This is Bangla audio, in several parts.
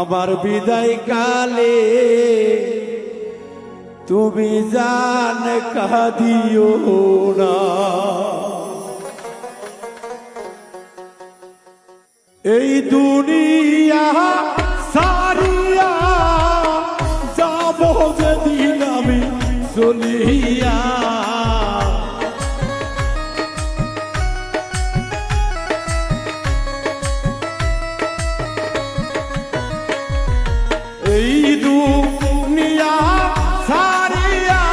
আমার বিদায় কালে তুমি জান কাঁদিও না। এই দুনিয়া সারিয়া যাব যেদিন আমি চলিয়া, এই দুনিয়া সারিয়া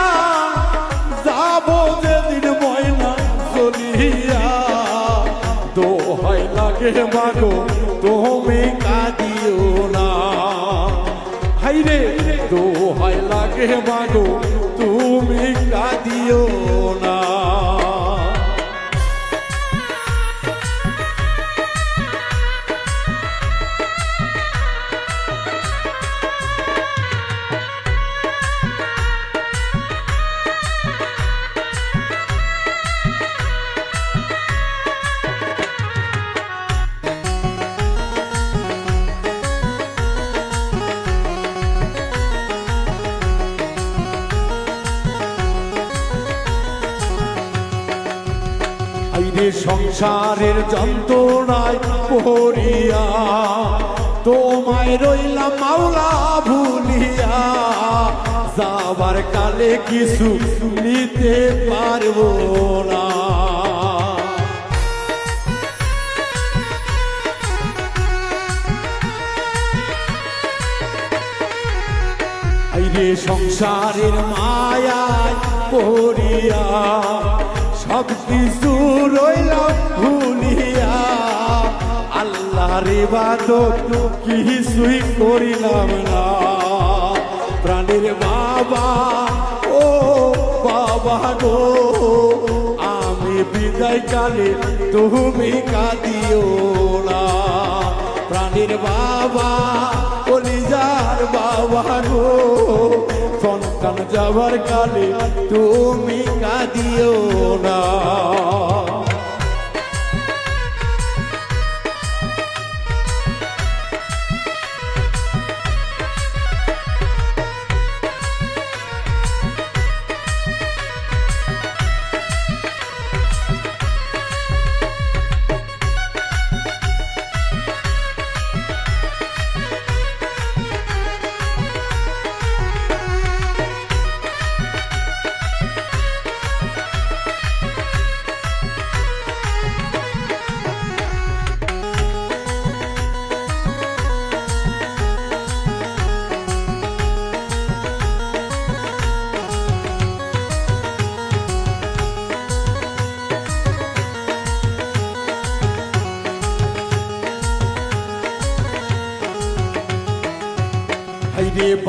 যাব যেদিন ময়না চলিয়া, দোহাই লাগে মাগো তুমি কাঁদিও না। হাইরে দোহাই লাগে মাগো তুমি কাঁদিও না। সংসারের যন্ত্রণায় পড়িয়া তোমায় রইলাম মাওলা ভুলিয়া, যাবার কালে কিছু নিতে পারবো না। সংসারের মায়ায় পড়িয়া সব কিছু রইলাম ভুলিয়া, আল্লাহর ইবাদত কিছুই করিলাম না। প্রাণের বাবা ও বাবা গো, আমি বিদায় কালে তুমি কাঁদিও না। প্রাণের বাবা কলিজার বাবা গো, সন্তান যাবার কালে তুমি কাঁদিও না।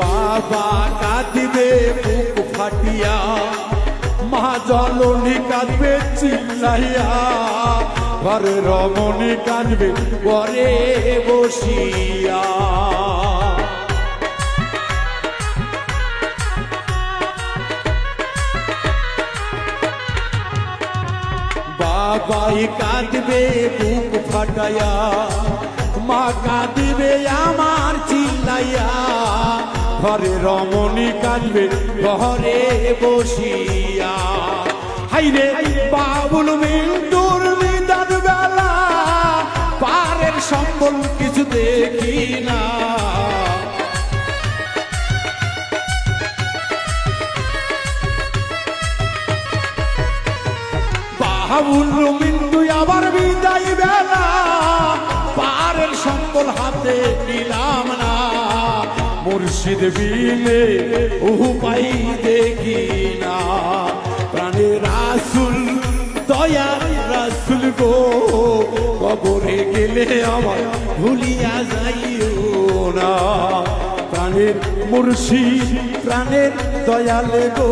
বাবা কাঁদিবে বুক ফাটিয়া, মা জননী কাঁদবে চিল্লাইয়া, ঘরে রমণী কাঁদবে ঘরে বসিয়া। বাবাই কাঁদবে বুক ফাটাইয়া, মা কাঁদিবে আমার চিল্লাইয়া, ঘরে রমণী কাঁদবে ঘরে বসিয়া। হাইরে বাবুল মিন্টুর নিদান বেলা, পারের সম্বল কিছু দেখি না। বাবুল মিন্টু আবার বিদায় বেলা, পারের সম্বল হাতে নিলাম না। মুর্শিদ বিলে উপায় দেখি না। প্রাণে রাসুল দয়ার রাসুল গো, কবরে গেলে আমার ভুলিয়া যাইও না। প্রাণের মুর্শিদ প্রাণের দয়াল গো,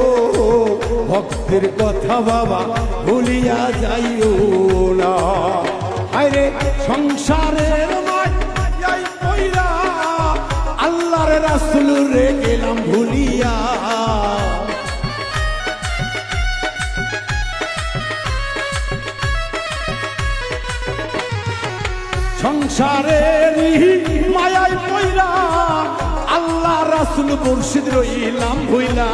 ভক্তের কথা বাবা ভুলিয়া যাইও না। আরে সংসারের মায়ায় পইরা আল্লাহর রাসূল রে গেলাম ভুলিয়া। সংসারের মায়ায় পইরা আল্লাহ রাসূল মুর্শিদ রইলাম ভইলা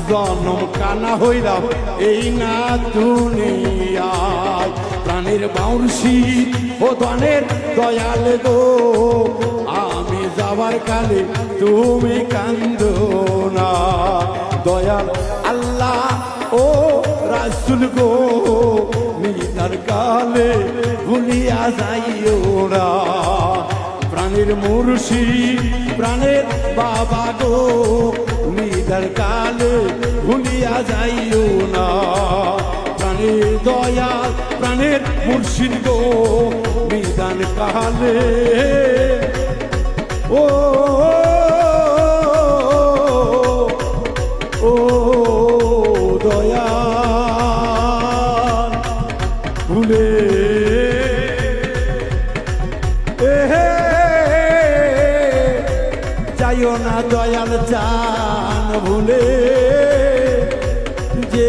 জনম কানা হইলাম এই না দুনিয়ায় প্রাণের বাউরশি ও ধনের দয়াল গো আমি যাবার কালে তুমি কান্দো না দয়াল আল্লাহ ও রাসূল গো নিদার কালে ভুলিয়া যাইও না প্রাণের মুর্শিদ প্রাণের বাবা গো নিদার কালে ভুলিয়া যাইও না প্রাণের দয়াল প্রাণের মুর্শিদ গো নিদান কালে ও ও দয়াল ভুলে যাইও না দয়াল জান ভুলে যে